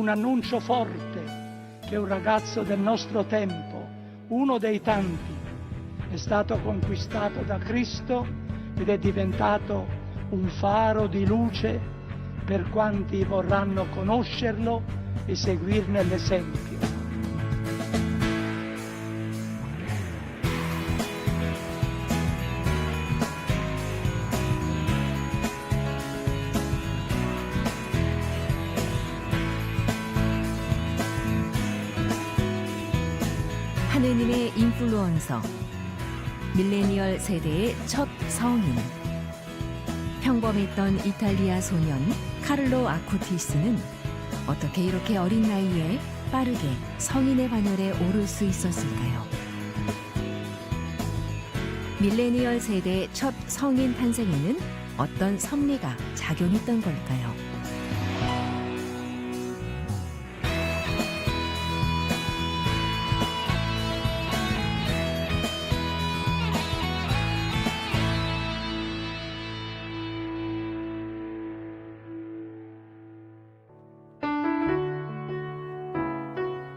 un annuncio forte che un ragazzo del nostro tempo, uno dei tanti, è stato conquistato da Cristo ed è diventato un faro di luce per quanti vorranno conoscerlo e seguirne l'esempio. 하느님의 인플루언서, 밀레니얼 세대의 첫 성인. 평범했던 이탈리아 소년 카를로 아쿠티스는 어떻게 이렇게 어린 나이에 빠르게 성인의 반열에 오를 수 있었을까요? 밀레니얼 세대의 첫 성인 탄생에는 어떤 섭리가 작용했던 걸까요?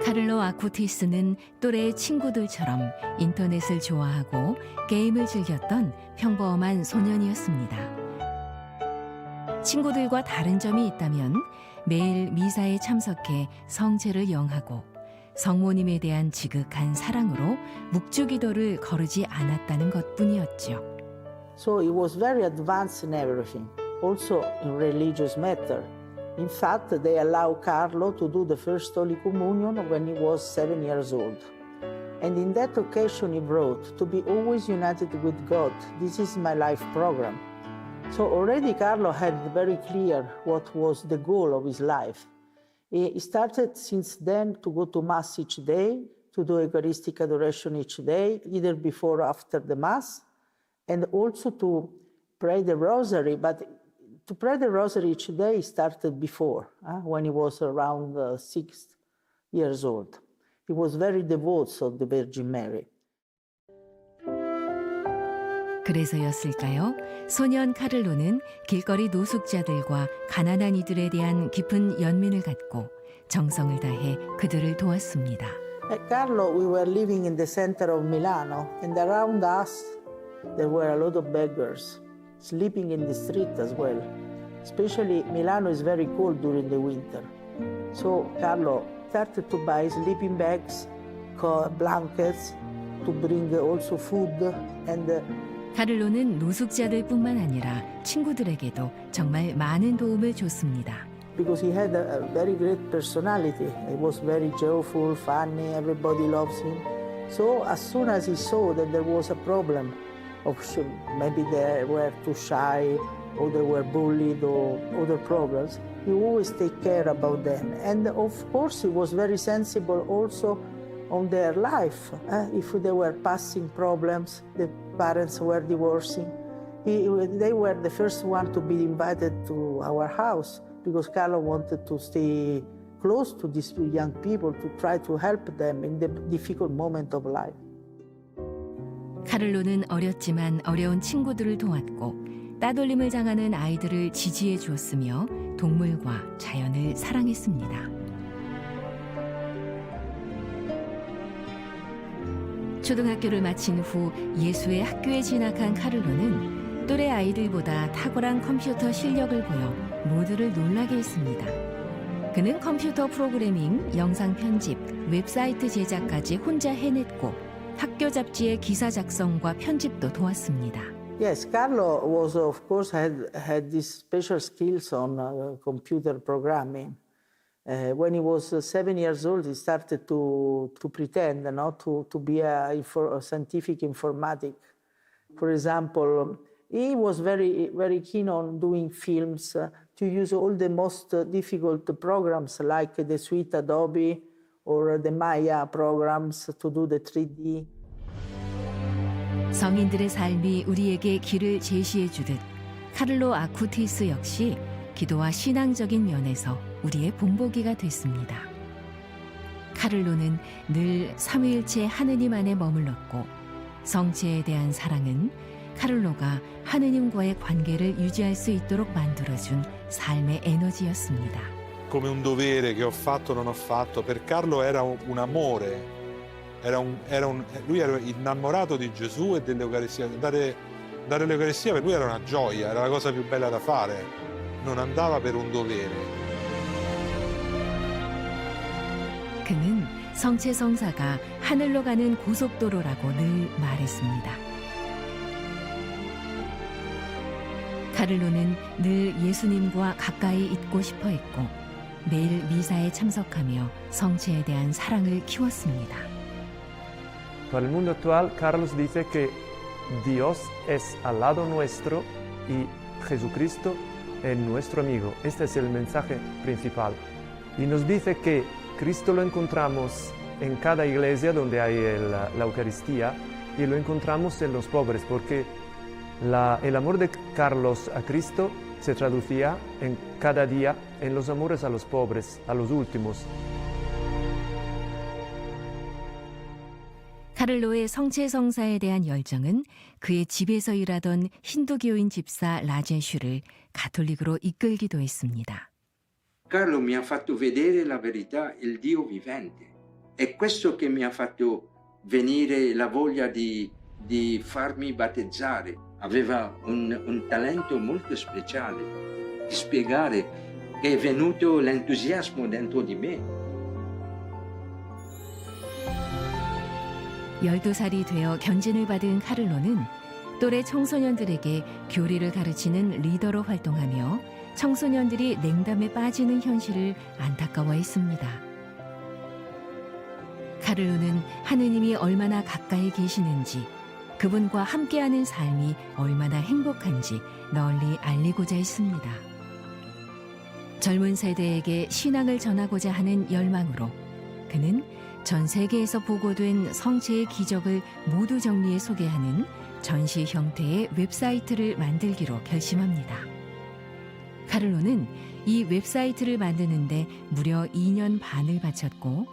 카를로 아쿠티스는 또래의 친구들처럼 인터넷을 좋아하고 게임을 즐겼던 평범한 소년이었습니다. 친구들과 다른 점이 있다면 매일 미사에 참석해 성체를 영하고 성모님에 대한 지극한 사랑으로 묵주기도를 거르지 않았다는 것뿐이었죠. So he was very advanced in everything, also in religious matter. In fact, they allowed Carlo to do the first Holy Communion when he was 7 years old. And in that occasion he wrote, "To be always united with God, this is my life program." So already Carlo had very clear what was the goal of his life. He started since then to go to Mass each day, to do Eucharistic adoration each day, either before or after the Mass, and also to pray the Rosary, but to pray the Rosary each day started before, when he was around 6 years old. He was very devout of the Virgin Mary. 그래서였을까요? 소년 카를로는 길거리 노숙자들과 가난한 이들에 대한 깊은 연민을 갖고 정성을 다해 그들을 도왔습니다. At Carlo, we were living in the center of Milano, and around us there were a lot of beggars sleeping in the street as well. Especially Milano is very cold during the winter. So Carlo started to buy sleeping bags, blankets, to bring also food and 카를로는 노숙자들뿐만 아니라 친구들에게도 정말 많은 도움을 줬습니다. because he had a very great personality. He was very joyful, funny, everybody loves him. So as soon as he saw that there was a problem, maybe they were too shy, or they were bullied, or other problems, he always take care about them. And of course, he was very sensible also on their life. If they were passing problems, the parents were divorcing, they were the first one to be invited to our house, because Carlo wanted to stay close to these young people to try to help them in the difficult moment of life. 카를로는 어렸지만 어려운 친구들을 도왔고 따돌림을 당하는 아이들을 지지해 주었으며 동물과 자연을 사랑했습니다. 초등학교를 마친 후 예수의 학교에 진학한 카를로는 또래 아이들보다 탁월한 컴퓨터 실력을 보여 모두를 놀라게 했습니다. 그는 컴퓨터 프로그래밍, 영상 편집, 웹사이트 제작까지 혼자 해냈고 학교 잡지의 기사 작성과 편집도 도왔습니다. Yes, Carlo was, of course, had these special skills on computer programming. When he was 7 years old, he started to pretend to be a scientific informatic. For example, he was very, very keen on doing films, to use all the most difficult programs like the suite Adobe or the Maya programs to do the 3D. 성인들의 삶이 우리에게 길을 제시해 주듯 카를로 아쿠티스 역시 기도와 신앙적인 면에서 우리의 본보기가 됐습니다. 카를로는 늘 삼위일체 하느님 안에 머물렀고 성체에 대한 사랑은 카를로가 하느님과의 관계를 유지할 수 있도록 만들어준 삶의 에너지였습니다. come un dovere che ho fatto o non ho fatto. Per Carlo era un amore, lui era innamorato di Gesù e dell'Eucaristia. Dare l'Eucaristia per lui era una gioia, era la cosa più bella da fare, non andava per un dovere. 그는 성체성사가 하늘로 가는 고속도로라고 늘 말했습니다. 카를로는 늘 예수님과 가까이 있고 싶어 했고 매일 미사에 참석하며 성체에 대한 사랑을 키웠습니다. Para el mundo actual, Carlos dice que Dios es al lado nuestro y Jesucristo es nuestro amigo. Este es el mensaje principal. Y nos dice que Cristo lo encontramos en cada iglesia donde hay la Eucaristía y lo encontramos en los pobres, porque el amor de Carlos a Cristo se traducía en cada día en los amores a los pobres, a los últimos. 카를로의 성체성사에 대한 열정은 그의 집에서 일하던 힌두교인 집사 라제슈를 가톨릭으로 이끌기도 했습니다. Carlo mi ha fatto vedere la verità, il Dio vivente. È questo che mi ha fatto venire la voglia di farmi battezzare. Aveva un talento molto speciale di spiegare che è venuto l'entusiasmo dentro di me. 12살이 되어 견진을 받은 카를로는 또래 청소년들에게 교리를 가르치는 리더로 활동하며 청소년들이 냉담에 빠지는 현실을 안타까워했습니다. 카를로는 하느님이 얼마나 가까이 계시는지, 그분과 함께하는 삶이 얼마나 행복한지 널리 알리고자 했습니다. 젊은 세대에게 신앙을 전하고자 하는 열망으로 그는 전 세계에서 보고된 성체의 기적을 모두 정리해 소개하는 전시 형태의 웹사이트를 만들기로 결심합니다. 카를로는 이 웹사이트를 만드는데 무려 2년 반을 바쳤고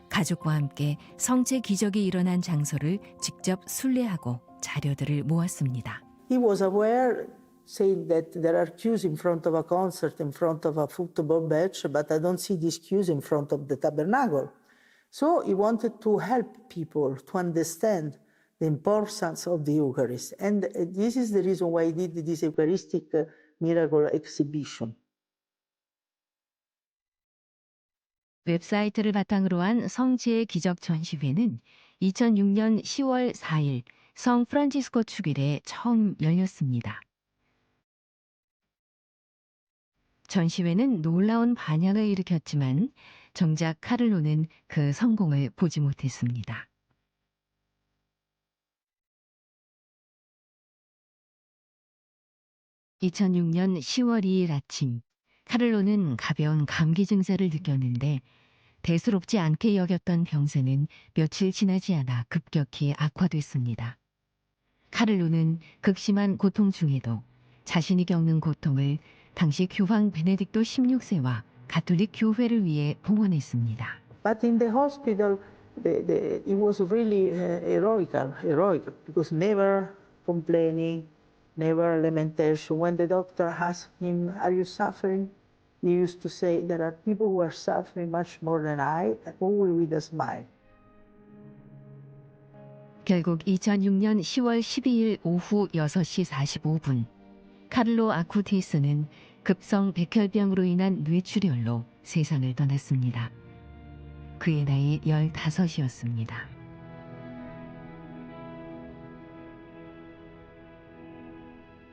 가족과 함께 성체 기적이 일어난 장소를 직접 순례하고 자료들을 모았습니다. He was aware, saying that there are queues in front of a concert, in front of a football match, but I don't see these queues in front of the tabernacle. So he wanted to help people to understand the importance of the Eucharist. And this is the reason why he did this Eucharistic miracle exhibition. 웹사이트를 바탕으로 한 성체의 기적 전시회는 2006년 10월 4일 성 프란치스코 축일에 처음 열렸습니다. 전시회는 놀라운 반향을 일으켰지만 정작 카를로는 그 성공을 보지 못했습니다. (2006년 10월 2일) 아침 카를로는 가벼운 감기 증세를 느꼈는데 대수롭지 않게 여겼던 병세는 며칠 지나지 않아 급격히 악화됐습니다. 카를로는 극심한 고통 중에도 자신이 겪는 고통을 당시 교황 베네딕토 16세와 가톨릭 교회를 위해 봉헌했습니다. But in the hospital, it was really heroic, because never complaining, never lamentation. When the doctor asked him, "Are you suffering?" he used to say, "There are people who are suffering much more than I, always with a smile." 결국 2006년 10월 12일 오후 6시 45분 카를로 아쿠티스는 급성 백혈병으로 인한 뇌출혈로 세상을 떠났습니다. 그의 나이 15이었습니다.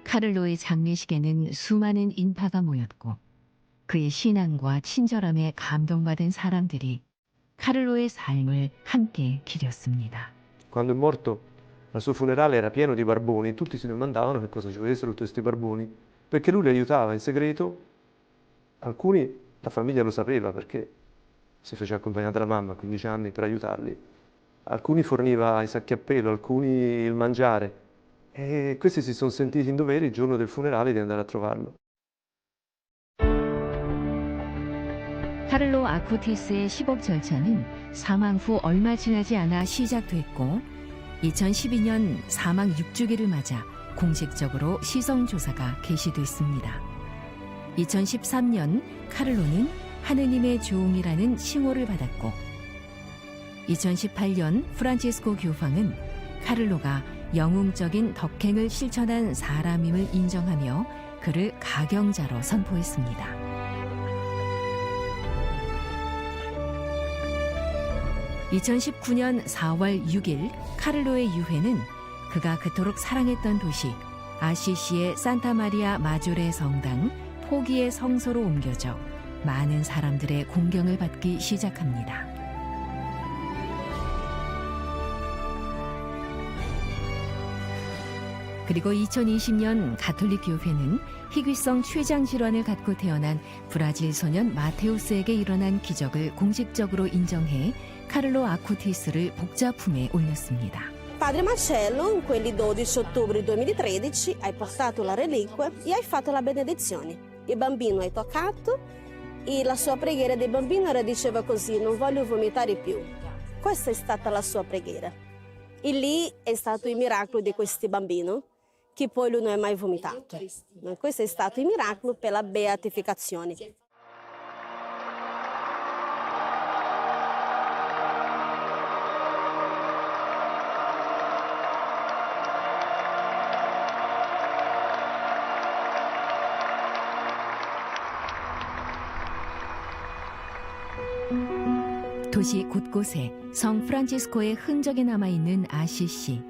카를로의 장례식에는 수많은 인파가 모였고 그의 신앙과 친절함에 감동받은 사람들이 카를로의 삶을 함께 기렸습니다. Quando è morto, al suo funerale era pieno di barboni e tutti si domandavano che cosa ci avessero tutti questi barboni, perché lui li aiutava in segreto. Alcuni la famiglia lo sapeva perché si faceva accompagnare dalla mamma a 15 anni per aiutarli. Alcuni forniva i sacchi a pelo, alcuni il mangiare. E questi si sono sentiti in dovere il giorno del funerale di andare a trovarlo. 카를로 아쿠티스의 시복 절차는 사망 후 얼마 지나지 않아 시작됐고 2012년 사망 6주기를 맞아 공식적으로 시성조사가 개시됐습니다. 2013년 카를로는 하느님의 종이라는 칭호를 받았고 2018년 프란치스코 교황은 카를로가 영웅적인 덕행을 실천한 사람임을 인정하며 그를 가경자로 선포했습니다. 2019년 4월 6일 카를로의 유해는 그가 그토록 사랑했던 도시 아시시의 산타마리아 마조레 성당 포기의 성소로 옮겨져 많은 사람들의 공경을 받기 시작합니다. 그리고 2020년 가톨릭 교회는 희귀성 췌장 질환을 갖고 태어난 브라질 소년 마테우스에게 일어난 기적을 공식적으로 인정해 카를로 아쿠티스를 복자품에 올렸습니다. Padre Marcello, in quelli 12 ottobre 2013, hai portato la reliquia e hai fatto la benedizione. Il bambino hai toccato e la sua preghiera del bambino diceva così: non voglio vomitare più. Questa è stata la sua preghiera. E lì è stato il miracolo di questo bambino, che poi lui non è mai vomitato. Questo è stato il miracolo per la beatificazione. 도시 곳곳에 성 프란치스코의 흔적이 남아있는 아시시.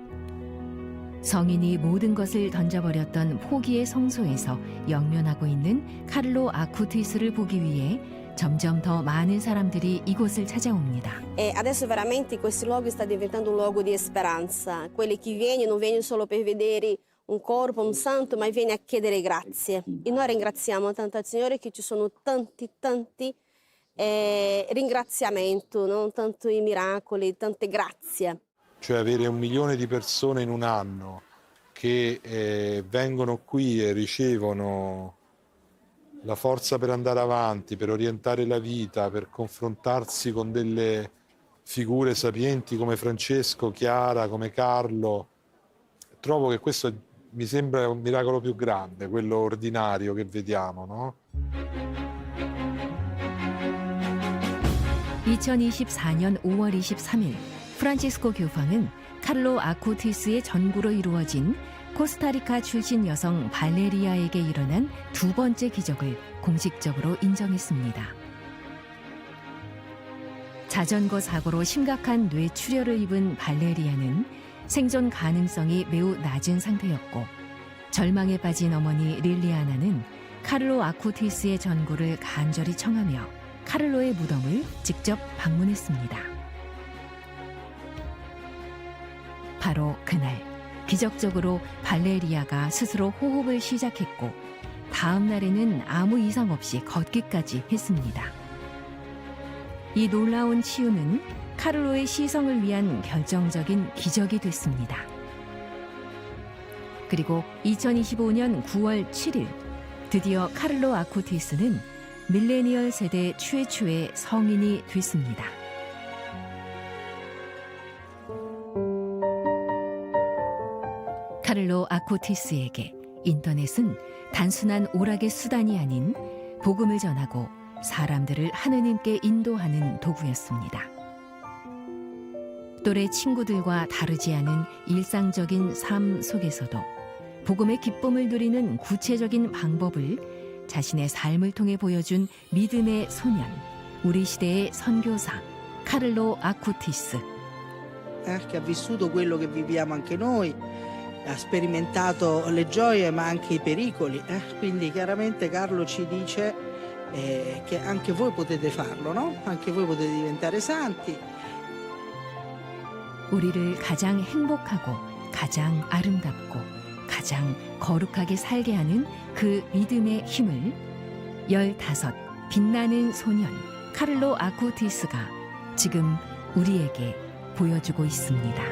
성인이 모든 것을 던져버렸던 포기의 성소에서 영면하고 있는 카를로 아쿠티스를 보기 위해 점점 더 많은 사람들이 이곳을 찾아옵니다. Adesso veramente questo luogo sta diventando un luogo di speranza. Quelli che non vengono solo per vedere un corpo, un santo, ma viene a chiedere grazie. E noi ringraziamo tanto al Signore che ci sono tanti ringraziamenti, no? Tanti miracoli, tante grazie. Cioè avere 1 milione di persone in un anno che vengono qui e ricevono la forza per andare avanti, per orientare la vita, per confrontarsi con delle figure sapienti come Francesco, Chiara, come Carlo. Trovo che questo mi sembra un miracolo più grande, quello ordinario che vediamo, no? 2024년 5월 23일 프란치스코 교황은 카를로 아쿠티스의 전구로 이루어진 코스타리카 출신 여성 발레리아에게 일어난 2번째 기적을 공식적으로 인정했습니다. 자전거 사고로 심각한 뇌출혈을 입은 발레리아는 생존 가능성이 매우 낮은 상태였고 절망에 빠진 어머니 릴리아나는 카를로 아쿠티스의 전구를 간절히 청하며 카를로의 무덤을 직접 방문했습니다. 바로 그날 기적적으로 발레리아가 스스로 호흡을 시작했고 다음 날에는 아무 이상 없이 걷기까지 했습니다. 이 놀라운 치유는 카를로의 시성을 위한 결정적인 기적이 됐습니다. 그리고 2025년 9월 7일 드디어 카를로 아쿠티스는 밀레니얼 세대 최초의 성인이 됐습니다. 카를로 아쿠티스에게 인터넷은 단순한 오락의 수단이 아닌 복음을 전하고 사람들을 하느님께 인도하는 도구였습니다. 또래 친구들과 다르지 않은 일상적인 삶 속에서도 복음의 기쁨을 누리는 구체적인 방법을 자신의 삶을 통해 보여준 믿음의 소년, 우리 시대의 선교사 카를로 아쿠티스. Che ha vissuto quello che viviamo anche noi, ha sperimentato le gioie ma anche i pericoli. Quindi chiaramente Carlo ci dice che anche voi potete farlo, no? Anche voi potete diventare santi. 우리를 가장 행복하고 가장 아름답고 가장 거룩하게 살게 하는 그 믿음의 힘을 15 빛나는 소년 카를로 아쿠티스가 지금 우리에게 보여주고 있습니다.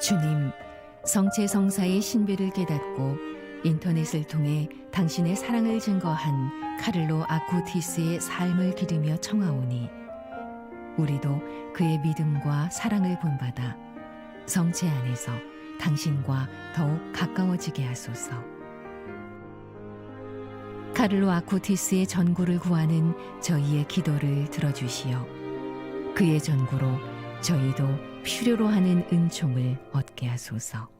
주님, 성체 성사의 신비를 깨닫고 인터넷을 통해 당신의 사랑을 증거한 카를로 아쿠티스의 삶을 기리며 청하오니 우리도 그의 믿음과 사랑을 본받아 성체 안에서 당신과 더욱 가까워지게 하소서. 카를로 아쿠티스의 전구를 구하는 저희의 기도를 들어주시어 그의 전구로 저희도 필요로 하는 은총을 얻게 하소서.